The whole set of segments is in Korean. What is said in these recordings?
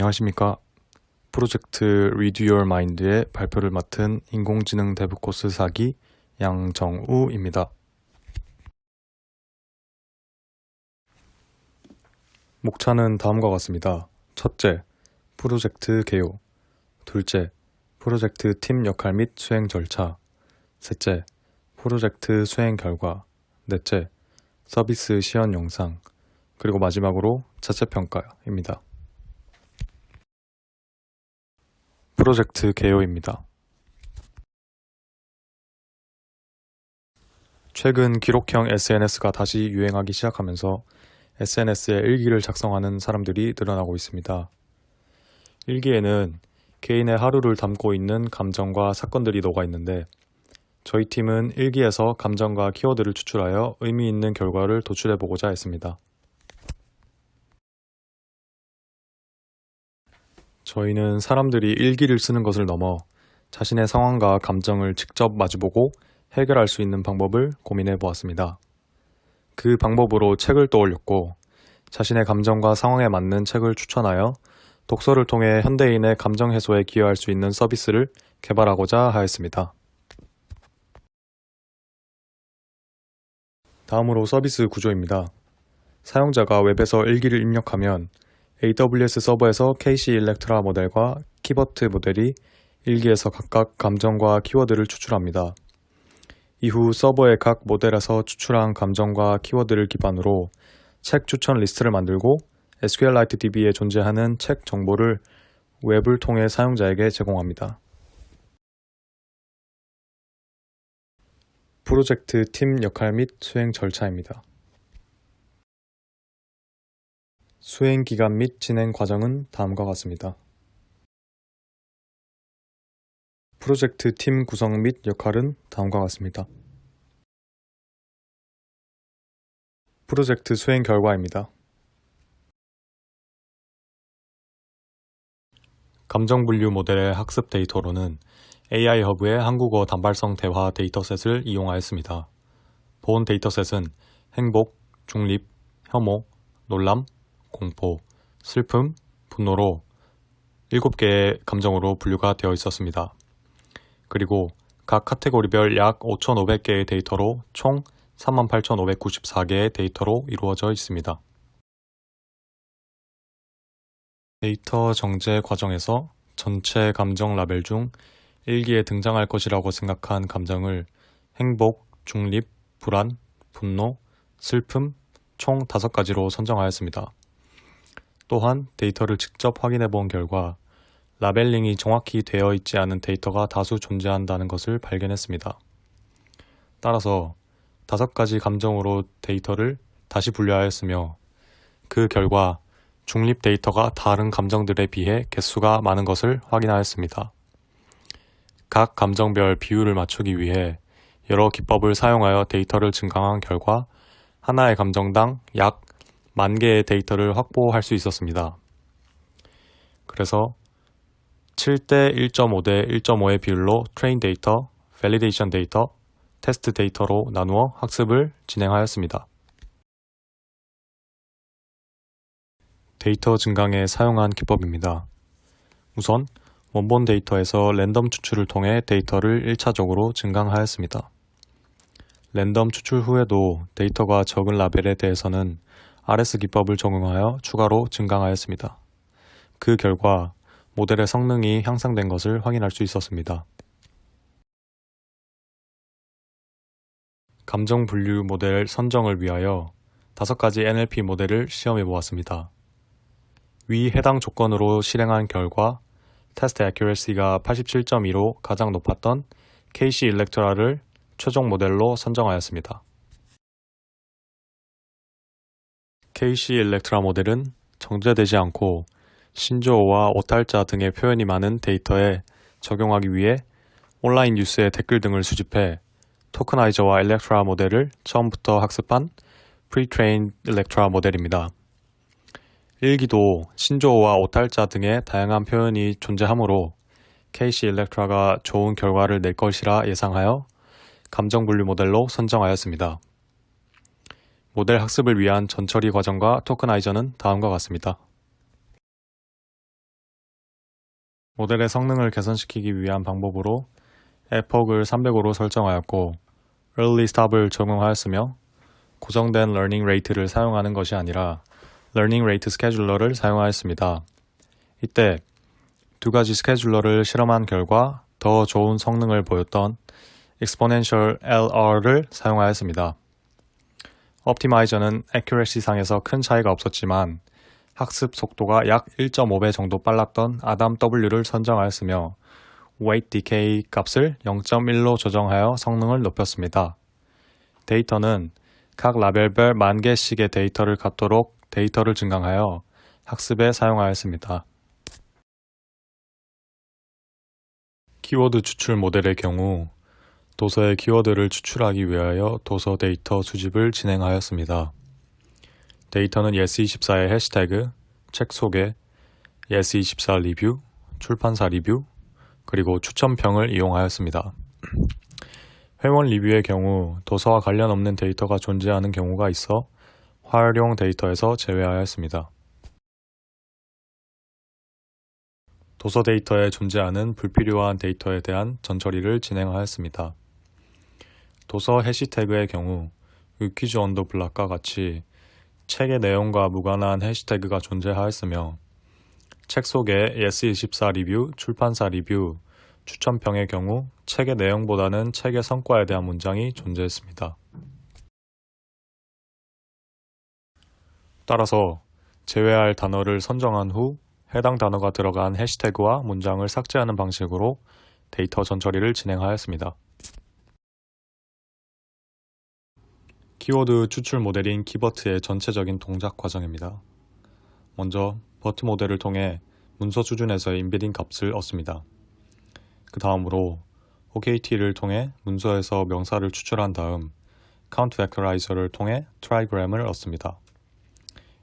안녕하십니까. 프로젝트 Read Your Mind의 발표를 맡은 인공지능 데브 코스 4기 양정우입니다. 목차는 다음과 같습니다. 첫째, 프로젝트 개요. 둘째, 프로젝트 팀 역할 및 수행 절차. 셋째, 프로젝트 수행 결과. 넷째, 서비스 시연 영상. 그리고 마지막으로 자체 평가입니다. 프로젝트 개요입니다. 최근 기록형 SNS가 다시 유행하기 시작하면서 SNS에 일기를 작성하는 사람들이 늘어나고 있습니다. 일기에는 개인의 하루를 담고 있는 감정과 사건들이 녹아 있는데 저희 팀은 일기에서 감정과 키워드를 추출하여 의미 있는 결과를 도출해보고자 했습니다. 저희는 사람들이 일기를 쓰는 것을 넘어 자신의 상황과 감정을 직접 마주보고 해결할 수 있는 방법을 고민해 보았습니다. 그 방법으로 책을 떠올렸고 자신의 감정과 상황에 맞는 책을 추천하여 독서를 통해 현대인의 감정 해소에 기여할 수 있는 서비스를 개발하고자 하였습니다. 다음으로 서비스 구조입니다. 사용자가 웹에서 일기를 입력하면 AWS 서버에서 KC 일렉트라 모델과 키버트 모델이 일기에서 각각 감정과 키워드를 추출합니다. 이후 서버의 각 모델에서 추출한 감정과 키워드를 기반으로 책 추천 리스트를 만들고 SQLite DB에 존재하는 책 정보를 웹을 통해 사용자에게 제공합니다. 프로젝트 팀 역할 및 수행 절차입니다. 수행 기간 및 진행 과정은 다음과 같습니다. 프로젝트 팀 구성 및 역할은 다음과 같습니다. 프로젝트 수행 결과입니다. 감정 분류 모델의 학습 데이터로는 AI 허브의 한국어 단발성 대화 데이터셋을 이용하였습니다. 본 데이터셋은 행복, 중립, 혐오, 놀람, 공포, 슬픔, 분노로 7개의 감정으로 분류가 되어 있었습니다. 그리고 각 카테고리별 약 5,500개의 데이터로 총 38,594개의 데이터로 이루어져 있습니다. 데이터 정제 과정에서 전체 감정 라벨 중 일기에 등장할 것이라고 생각한 감정을 행복, 중립, 불안, 분노, 슬픔 총 5가지로 선정하였습니다. 또한 데이터를 직접 확인해 본 결과 라벨링이 정확히 되어 있지 않은 데이터가 다수 존재한다는 것을 발견했습니다. 따라서 5가지 감정으로 데이터를 다시 분류하였으며 그 결과 중립 데이터가 다른 감정들에 비해 개수가 많은 것을 확인하였습니다. 각 감정별 비율을 맞추기 위해 여러 기법을 사용하여 데이터를 증강한 결과 하나의 감정당 약 10,000개의 데이터를 확보할 수 있었습니다. 그래서 7대 1.5대 1.5의 비율로 트레인 데이터, 밸리데이션 데이터, 테스트 데이터로 나누어 학습을 진행하였습니다. 데이터 증강에 사용한 기법입니다. 우선 원본 데이터에서 랜덤 추출을 통해 데이터를 1차적으로 증강하였습니다. 랜덤 추출 후에도 데이터가 적은 라벨에 대해서는 RS 기법을 적용하여 추가로 증강하였습니다. 그 결과 모델의 성능이 향상된 것을 확인할 수 있었습니다. 감정 분류 모델 선정을 위하여 5가지 NLP 모델을 시험해 보았습니다. 위 해당 조건으로 실행한 결과 테스트 애큐러시가 87.2로 가장 높았던 KC 일렉트라를 최종 모델로 선정하였습니다. KC 일렉트라 모델은 정제되지 않고 신조어와 오탈자 등의 표현이 많은 데이터에 적용하기 위해 온라인 뉴스의 댓글 등을 수집해 토크나이저와 일렉트라 모델을 처음부터 학습한 프리-트레인드 일렉트라 모델입니다. 일기도 신조어와 오탈자 등의 다양한 표현이 존재하므로 KC 일렉트라가 좋은 결과를 낼 것이라 예상하여 감정 분류 모델로 선정하였습니다. 모델 학습을 위한 전처리 과정과 토크나이저는 다음과 같습니다. 모델의 성능을 개선시키기 위한 방법으로 epoch을 300으로 설정하였고 early stop을 적용하였으며 고정된 learning rate를 사용하는 것이 아니라 learning rate scheduler를 사용하였습니다. 이때 두 가지 스케줄러를 실험한 결과 더 좋은 성능을 보였던 exponential LR를 사용하였습니다. 옵티마이저는 accuracy 상에서 큰 차이가 없었지만 학습 속도가 약 1.5배 정도 빨랐던 아담 W를 선정하였으며 weight decay 값을 0.1로 조정하여 성능을 높였습니다. 데이터는 각 라벨별 10,000개씩의 데이터를 갖도록 데이터를 증강하여 학습에 사용하였습니다. 키워드 추출 모델의 경우 도서의 키워드를 추출하기 위하여 도서 데이터 수집을 진행하였습니다. 데이터는 yes24의 해시태그, 책 소개, yes24 리뷰, 출판사 리뷰, 그리고 추천평을 이용하였습니다. 회원 리뷰의 경우 도서와 관련 없는 데이터가 존재하는 경우가 있어 활용 데이터에서 제외하였습니다. 도서 데이터에 존재하는 불필요한 데이터에 대한 전처리를 진행하였습니다. 도서 해시태그의 경우 위키즈 언더 블락과 같이 책의 내용과 무관한 해시태그가 존재하였으며 책 속에 yes24 리뷰, 출판사 리뷰, 추천평의 경우 책의 내용보다는 책의 성과에 대한 문장이 존재했습니다. 따라서 제외할 단어를 선정한 후 해당 단어가 들어간 해시태그와 문장을 삭제하는 방식으로 데이터 전처리를 진행하였습니다. 키워드 추출 모델인 키버트의 전체적인 동작 과정입니다. 먼저 버트 모델을 통해 문서 수준에서의 임베딩 값을 얻습니다. 그 다음으로 OKT를 통해 문서에서 명사를 추출한 다음 count vectorizer를 통해 trigram을 얻습니다.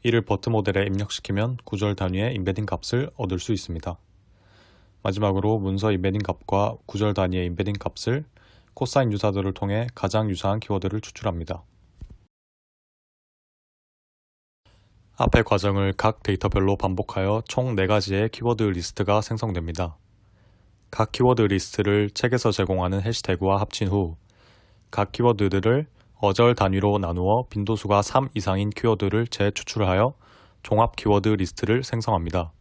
이를 버트 모델에 입력시키면 구절 단위의 임베딩 값을 얻을 수 있습니다. 마지막으로 문서 임베딩 값과 구절 단위의 임베딩 값을 코사인 유사들을 통해 가장 유사한 키워드를 추출합니다. 앞의 과정을 각 데이터별로 반복하여 총 4가지의 키워드 리스트가 생성됩니다. 각 키워드 리스트를 책에서 제공하는 해시태그와 합친 후 각 키워드들을 어절 단위로 나누어 빈도수가 3 이상인 키워드를 재추출하여 종합 키워드 리스트를 생성합니다.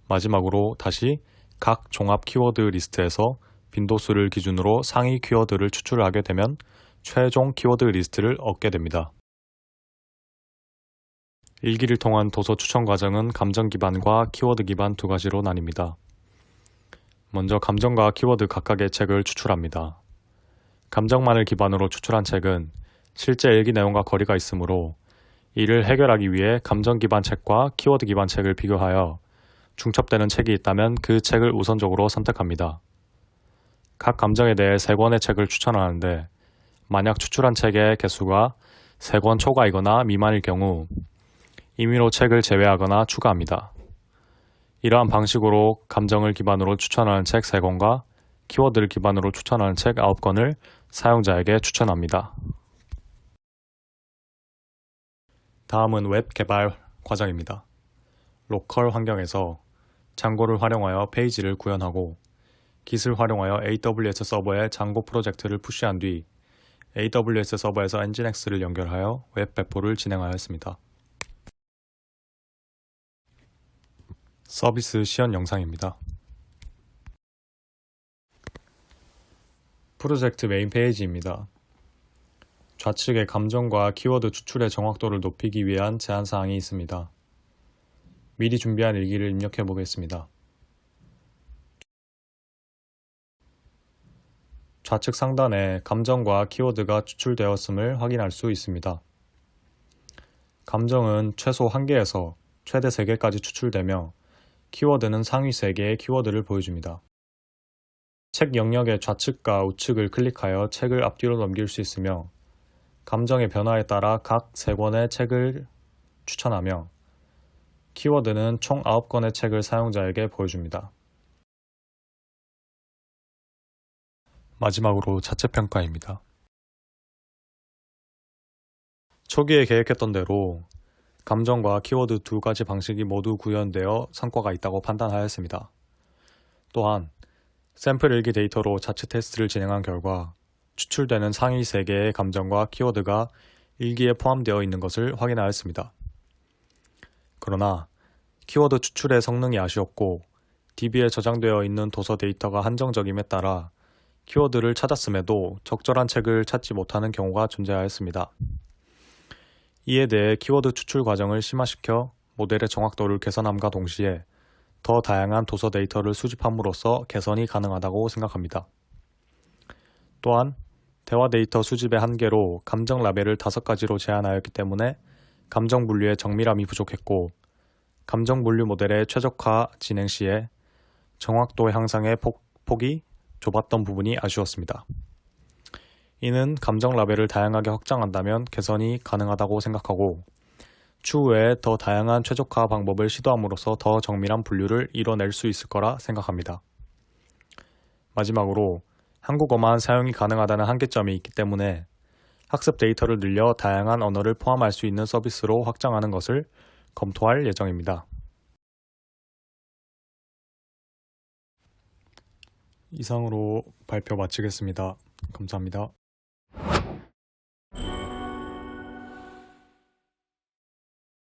마지막으로 다시 각 종합 키워드 리스트에서 빈도수를 기준으로 상위 키워드를 추출하게 되면 최종 키워드 리스트를 얻게 됩니다. 일기를 통한 도서 추천 과정은 감정 기반과 키워드 기반 두 가지로 나뉩니다. 먼저 감정과 키워드 각각의 책을 추출합니다. 감정만을 기반으로 추출한 책은 실제 일기 내용과 거리가 있으므로 이를 해결하기 위해 감정 기반 책과 키워드 기반 책을 비교하여 중첩되는 책이 있다면 그 책을 우선적으로 선택합니다. 각 감정에 대해 3권의 책을 추천하는데 만약 추출한 책의 개수가 3권 초과이거나 미만일 경우 임의로 책을 제외하거나 추가합니다. 이러한 방식으로 감정을 기반으로 추천하는 책 3권과 키워드를 기반으로 추천하는 책 9권을 사용자에게 추천합니다. 다음은 웹 개발 과정입니다. 로컬 환경에서 장고를 활용하여 페이지를 구현하고 Git을 활용하여 AWS 서버에 장고 프로젝트를 푸시한 뒤 AWS 서버에서 엔진엑스를 연결하여 웹 배포를 진행하였습니다. 서비스 시연 영상입니다. 프로젝트 메인 페이지입니다. 좌측에 감정과 키워드 추출의 정확도를 높이기 위한 제한사항이 있습니다. 미리 준비한 일기를 입력해 보겠습니다. 좌측 상단에 감정과 키워드가 추출되었음을 확인할 수 있습니다. 감정은 최소 1개에서 최대 3개까지 추출되며 키워드는 상위 3개의 키워드를 보여줍니다. 책 영역의 좌측과 우측을 클릭하여 책을 앞뒤로 넘길 수 있으며 감정의 변화에 따라 각 3권의 책을 추천하며 키워드는 총 9권의 책을 사용자에게 보여줍니다. 마지막으로 자체 평가입니다. 초기에 계획했던 대로 감정과 키워드 2가지 방식이 모두 구현되어 성과가 있다고 판단하였습니다. 또한 샘플 일기 데이터로 자체 테스트를 진행한 결과 추출되는 상위 3개의 감정과 키워드가 일기에 포함되어 있는 것을 확인하였습니다. 그러나 키워드 추출의 성능이 아쉬웠고 DB에 저장되어 있는 도서 데이터가 한정적임에 따라 키워드를 찾았음에도 적절한 책을 찾지 못하는 경우가 존재하였습니다. 이에 대해 키워드 추출 과정을 심화시켜 모델의 정확도를 개선함과 동시에 더 다양한 도서 데이터를 수집함으로써 개선이 가능하다고 생각합니다. 또한 대화 데이터 수집의 한계로 감정 라벨을 5가지로 제한하였기 때문에 감정 분류의 정밀함이 부족했고 감정 분류 모델의 최적화 진행 시에 정확도 향상의 폭이 좁았던 부분이 아쉬웠습니다. 이는 감정 라벨을 다양하게 확장한다면 개선이 가능하다고 생각하고 추후에 더 다양한 최적화 방법을 시도함으로써 더 정밀한 분류를 이뤄낼 수 있을 거라 생각합니다. 마지막으로 한국어만 사용이 가능하다는 한계점이 있기 때문에 학습 데이터를 늘려 다양한 언어를 포함할 수 있는 서비스로 확장하는 것을 검토할 예정입니다. 이상으로 발표 마치겠습니다. 감사합니다.